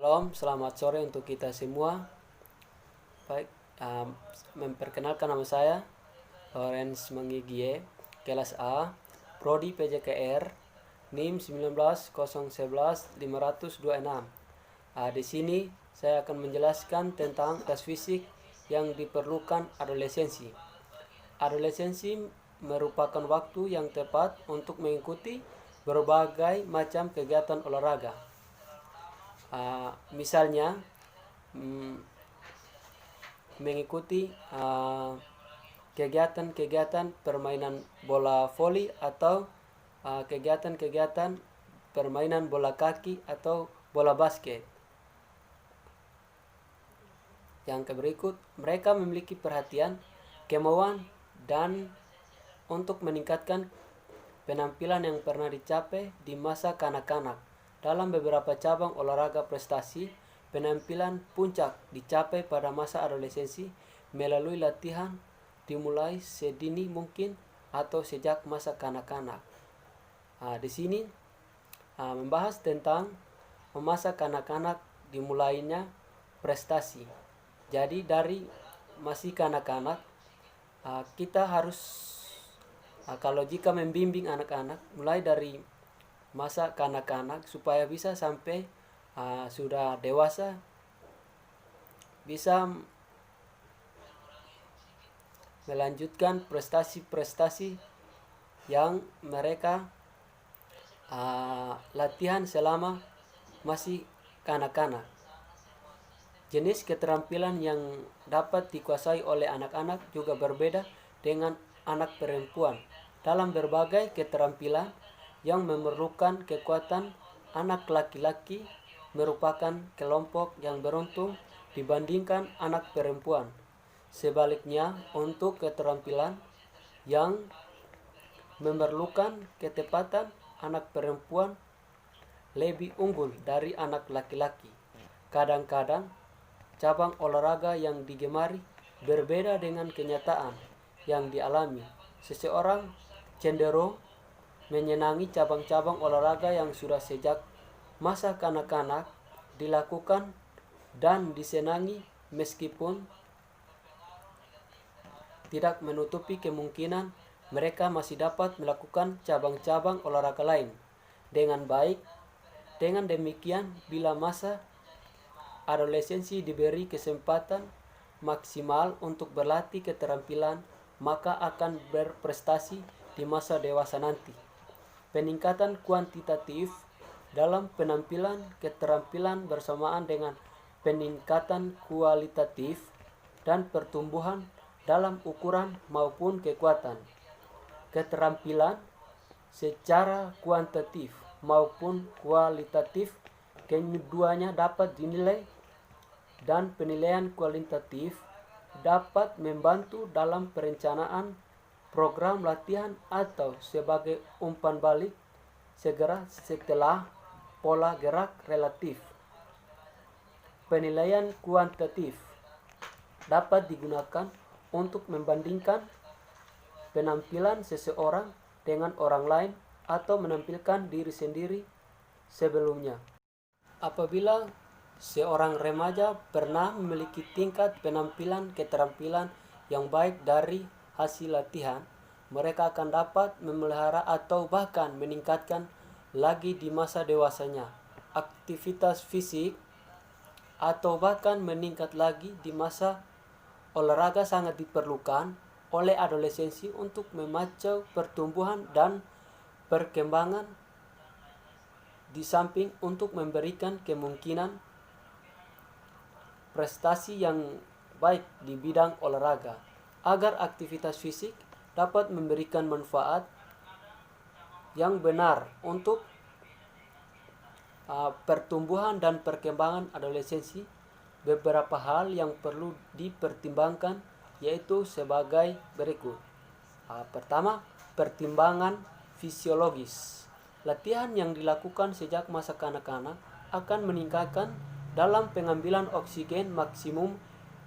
Shalom, selamat sore untuk kita semua. Baik, memperkenalkan nama saya Lawrence Mangigie, kelas A, Prodi PJKR, NIM 19011526. Di sini saya akan menjelaskan tentang tes fisik yang diperlukan adolescensi. Adolescensi merupakan waktu yang tepat untuk mengikuti berbagai macam kegiatan olahraga. Misalnya mengikuti kegiatan-kegiatan permainan bola voli atau kegiatan-kegiatan permainan bola kaki atau bola basket. Yang berikut, mereka memiliki perhatian, kemauan, dan untuk meningkatkan penampilan yang pernah dicapai di masa kanak-kanak. Dalam beberapa cabang olahraga prestasi, penampilan puncak dicapai pada masa adolescensi melalui latihan dimulai sedini mungkin atau sejak masa kanak-kanak. Di sini membahas tentang masa kanak-kanak dimulainya prestasi. Jadi dari masih kanak-kanak kita harus kalau jika membimbing anak-anak mulai dari masa kanak-kanak supaya bisa sampai sudah dewasa bisa melanjutkan prestasi-prestasi yang mereka latihan selama masih kanak-kanak. Jenis keterampilan yang dapat dikuasai oleh anak-anak juga berbeda dengan anak perempuan. Dalam berbagai keterampilan yang memerlukan kekuatan, anak laki-laki merupakan kelompok yang beruntung dibandingkan anak perempuan. Sebaliknya, untuk keterampilan yang memerlukan ketepatan, anak perempuan lebih unggul dari anak laki-laki. Kadang-kadang, cabang olahraga yang digemari berbeda dengan kenyataan yang dialami. Seseorang cenderung menyenangi cabang-cabang olahraga yang sudah sejak masa kanak-kanak dilakukan dan disenangi, meskipun tidak menutupi kemungkinan mereka masih dapat melakukan cabang-cabang olahraga lain dengan baik. Dengan demikian, bila masa adolescensi diberi kesempatan maksimal untuk berlatih keterampilan, maka akan berprestasi di masa dewasa nanti. Peningkatan kuantitatif dalam penampilan keterampilan bersamaan dengan peningkatan kualitatif dan pertumbuhan dalam ukuran maupun kekuatan. Keterampilan secara kuantitatif maupun kualitatif keduanya dapat dinilai, dan penilaian kualitatif dapat membantu dalam perencanaan program latihan atau sebagai umpan balik segera setelah pola gerak relatif. Penilaian kuantitatif dapat digunakan untuk membandingkan penampilan seseorang dengan orang lain atau menampilkan diri sendiri sebelumnya. Apabila seorang remaja pernah memiliki tingkat penampilan keterampilan yang baik dari hasil latihan, mereka akan dapat memelihara atau bahkan meningkatkan lagi di masa dewasanya. Aktivitas fisik atau bahkan meningkat lagi di masa olahraga sangat diperlukan oleh adolescensi untuk memacu pertumbuhan dan perkembangan, di samping untuk memberikan kemungkinan prestasi yang baik di bidang olahraga. Agar aktivitas fisik dapat memberikan manfaat yang benar untuk pertumbuhan dan perkembangan adolescensi, beberapa hal yang perlu dipertimbangkan yaitu sebagai berikut. Pertama, pertimbangan fisiologis. Latihan yang dilakukan sejak masa kanak-kanak akan meningkatkan dalam pengambilan oksigen maksimum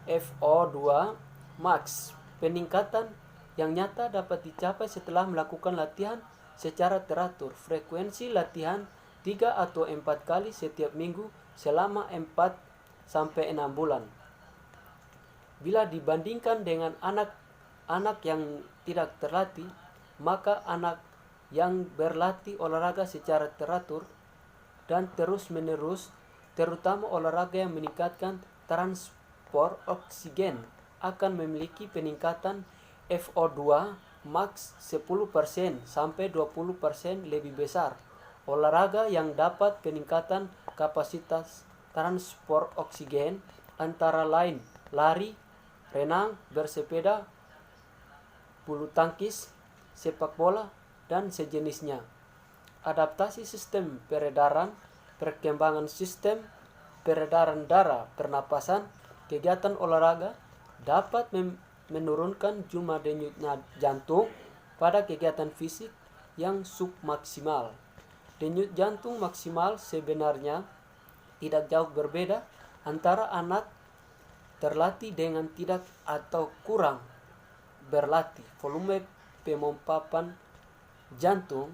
FO2 max. Peningkatan yang nyata dapat dicapai setelah melakukan latihan secara teratur. Frekuensi latihan 3 atau 4 kali setiap minggu selama 4 sampai 6 bulan. Bila dibandingkan dengan anak yang tidak terlatih, maka anak yang berlatih olahraga secara teratur dan terus-menerus, terutama olahraga yang meningkatkan transport oksigen, akan memiliki peningkatan FO2 max 10% sampai 20% lebih besar. Olahraga yang dapat peningkatan kapasitas transport oksigen antara lain lari, renang, bersepeda, bulu tangkis, sepak bola, dan sejenisnya. Adaptasi sistem peredaran, perkembangan sistem peredaran darah, pernapasan, kegiatan olahraga dapat menurunkan jumlah denyut jantung pada kegiatan fisik yang submaksimal. Denyut jantung maksimal sebenarnya tidak jauh berbeda antara anak terlatih dengan tidak atau kurang berlatih. Volume pemompapan jantung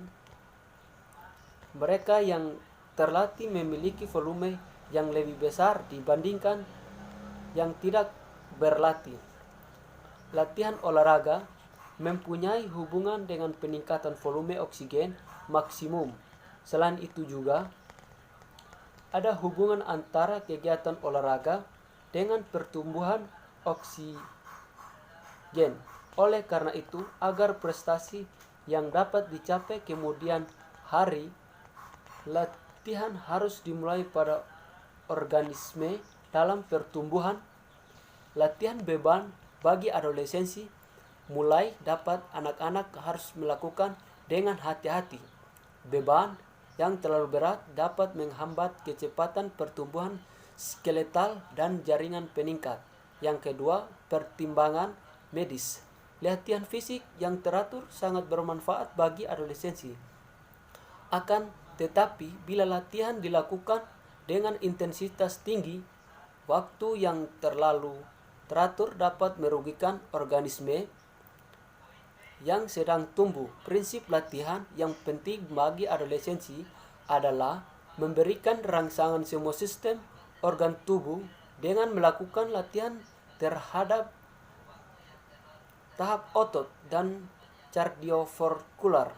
mereka yang terlatih memiliki volume yang lebih besar dibandingkan yang tidak berlatih. Latihan olahraga mempunyai hubungan dengan peningkatan volume oksigen maksimum. Selain itu juga ada hubungan antara kegiatan olahraga dengan pertumbuhan oksigen. Oleh karena itu, agar prestasi yang dapat dicapai kemudian hari, latihan harus dimulai pada organisme dalam pertumbuhan. Latihan beban bagi adolescensi mulai dapat anak-anak harus melakukan dengan hati-hati. Beban yang terlalu berat dapat menghambat kecepatan pertumbuhan skeletal dan jaringan peningkat. Yang kedua, pertimbangan medis. Latihan fisik yang teratur sangat bermanfaat bagi adolescensi. Akan tetapi, bila latihan dilakukan dengan intensitas tinggi, waktu yang terlalu teratur dapat merugikan organisme yang sedang tumbuh. Prinsip latihan yang penting bagi adolescensi adalah memberikan rangsangan semua sistem organ tubuh dengan melakukan latihan terhadap tahap otot dan kardiovaskular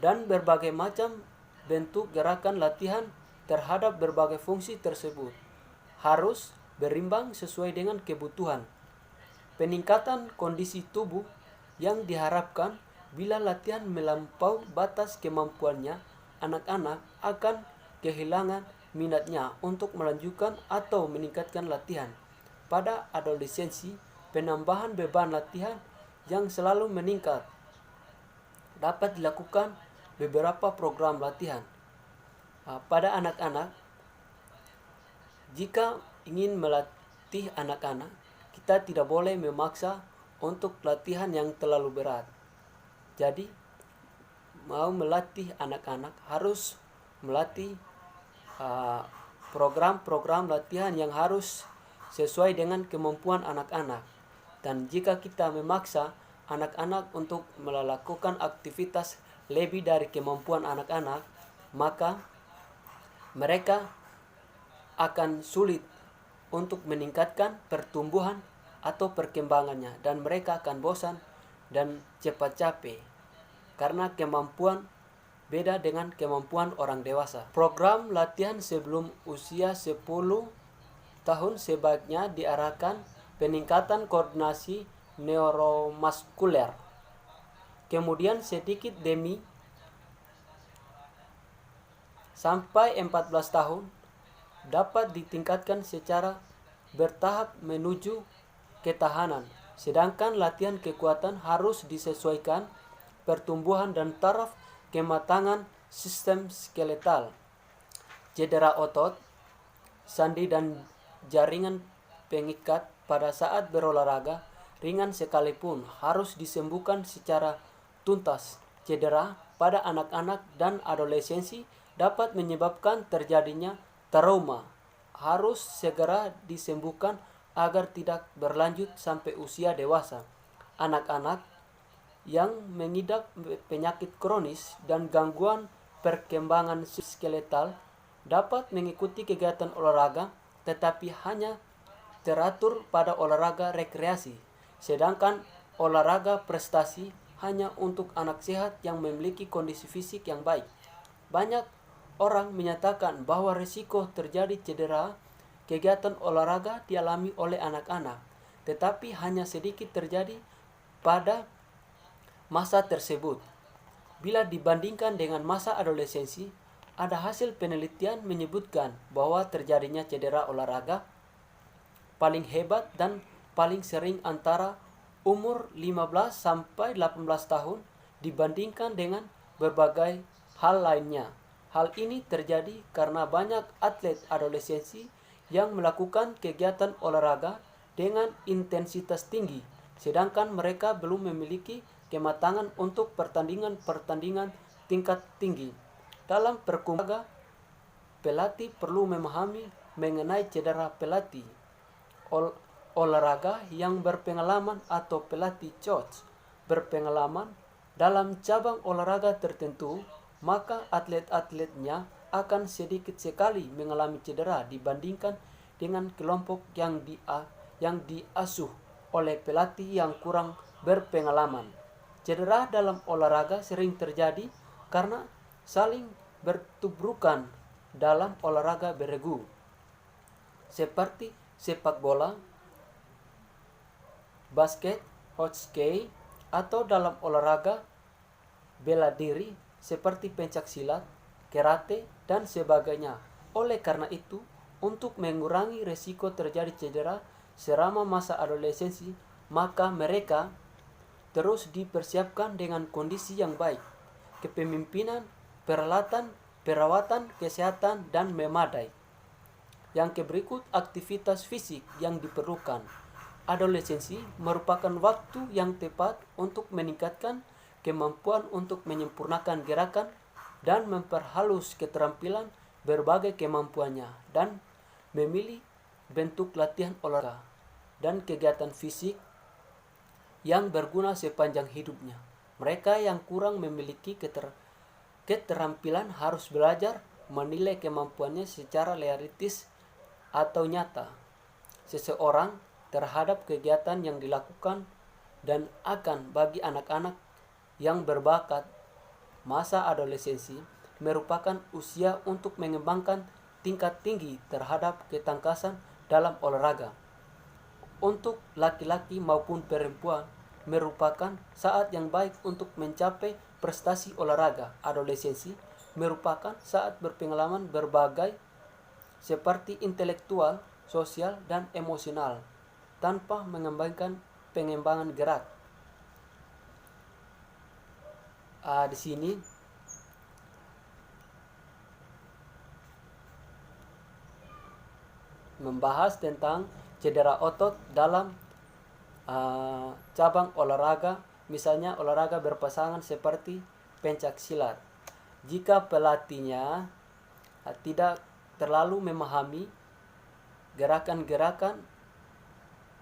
dan berbagai macam bentuk gerakan latihan terhadap berbagai fungsi tersebut harus berimbang sesuai dengan kebutuhan. Peningkatan kondisi tubuh yang diharapkan bila latihan melampaui batas kemampuannya, anak-anak akan kehilangan minatnya untuk melanjutkan atau meningkatkan latihan. Pada adolescensi, penambahan beban latihan yang selalu meningkat dapat dilakukan beberapa program latihan. Pada anak-anak, jika ingin melatih anak-anak, kita tidak boleh memaksa untuk latihan yang terlalu berat. Jadi, mau melatih anak-anak harus melatih program-program latihan yang harus sesuai dengan kemampuan anak-anak. Dan jika kita memaksa anak-anak untuk melakukan aktivitas lebih dari kemampuan anak-anak, maka mereka akan sulit untuk meningkatkan pertumbuhan atau perkembangannya, dan mereka akan bosan dan cepat capek karena kemampuan beda dengan kemampuan orang dewasa. Program latihan sebelum usia 10 tahun sebaiknya diarahkan peningkatan koordinasi neuromuskuler. Kemudian sedikit demi sampai 14 tahun dapat ditingkatkan secara bertahap menuju ketahanan. Sedangkan latihan kekuatan harus disesuaikan pertumbuhan dan taraf kematangan sistem skeletal. Cedera otot, sendi dan jaringan pengikat pada saat berolahraga ringan sekalipun harus disembuhkan secara tuntas. Cedera pada anak-anak dan adolescensi dapat menyebabkan terjadinya trauma, harus segera disembuhkan agar tidak berlanjut sampai usia dewasa. Anak-anak yang mengidap penyakit kronis dan gangguan perkembangan skeletal dapat mengikuti kegiatan olahraga tetapi hanya teratur pada olahraga rekreasi, sedangkan olahraga prestasi hanya untuk anak sehat yang memiliki kondisi fisik yang baik. Banyak orang menyatakan bahwa risiko terjadi cedera kegiatan olahraga dialami oleh anak-anak, tetapi hanya sedikit terjadi pada masa tersebut. Bila dibandingkan dengan masa adolescensi, ada hasil penelitian menyebutkan bahwa terjadinya cedera olahraga paling hebat dan paling sering antara umur 15 sampai 18 tahun dibandingkan dengan berbagai hal lainnya. Hal ini terjadi karena banyak atlet adolescensi yang melakukan kegiatan olahraga dengan intensitas tinggi, sedangkan mereka belum memiliki kematangan untuk pertandingan-pertandingan tingkat tinggi. Dalam perkembangan, pelatih perlu memahami mengenai cedera pelatih olahraga yang berpengalaman atau pelatih coach berpengalaman dalam cabang olahraga tertentu, maka atlet-atletnya akan sedikit sekali mengalami cedera dibandingkan dengan kelompok yang diasuh oleh pelatih yang kurang berpengalaman. Cedera dalam olahraga sering terjadi karena saling bertubrukan dalam olahraga beregu, seperti sepak bola, basket, hockey, atau dalam olahraga bela diri seperti pencak silat, karate, dan sebagainya. Oleh karena itu, untuk mengurangi resiko terjadi cedera selama masa adolescensi, maka mereka terus dipersiapkan dengan kondisi yang baik, kepemimpinan, peralatan, perawatan kesehatan dan memadai. Yang berikut aktivitas fisik yang diperlukan. Adolescensi merupakan waktu yang tepat untuk meningkatkan kemampuan untuk menyempurnakan gerakan dan memperhalus keterampilan berbagai kemampuannya, dan memilih bentuk latihan olahraga dan kegiatan fisik yang berguna sepanjang hidupnya. Mereka yang kurang memiliki keterampilan harus belajar menilai kemampuannya secara realistis atau nyata seseorang terhadap kegiatan yang dilakukan, dan akan bagi anak-anak yang berbakat, masa adolescensi merupakan usia untuk mengembangkan tingkat tinggi terhadap ketangkasan dalam olahraga. Untuk laki-laki maupun perempuan merupakan saat yang baik untuk mencapai prestasi olahraga. Adolescensi merupakan saat berpengalaman berbagai seperti intelektual, sosial, dan emosional tanpa mengembangkan pengembangan gerak. Di sini membahas tentang cedera otot dalam cabang olahraga, misalnya olahraga berpasangan seperti pencak silat. Jika pelatihnya tidak terlalu memahami gerakan-gerakan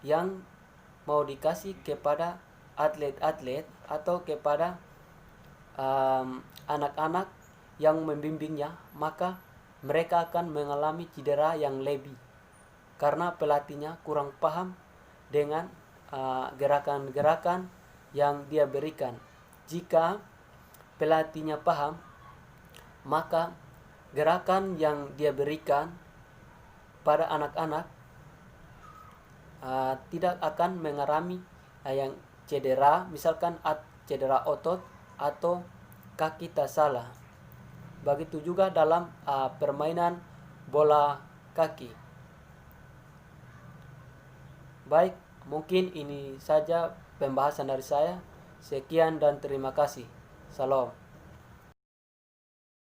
yang mau dikasih kepada atlet-atlet atau kepada anak-anak yang membimbingnya, maka mereka akan mengalami cedera yang lebih karena pelatihnya kurang paham dengan gerakan-gerakan yang dia berikan. Jika pelatihnya paham, maka gerakan yang dia berikan pada anak-anak tidak akan mengalami yang cedera, misalkan cedera otot atau kaki tak salah. Begitu juga dalam permainan bola kaki. Baik, mungkin ini saja pembahasan dari saya. Sekian dan terima kasih. Salam.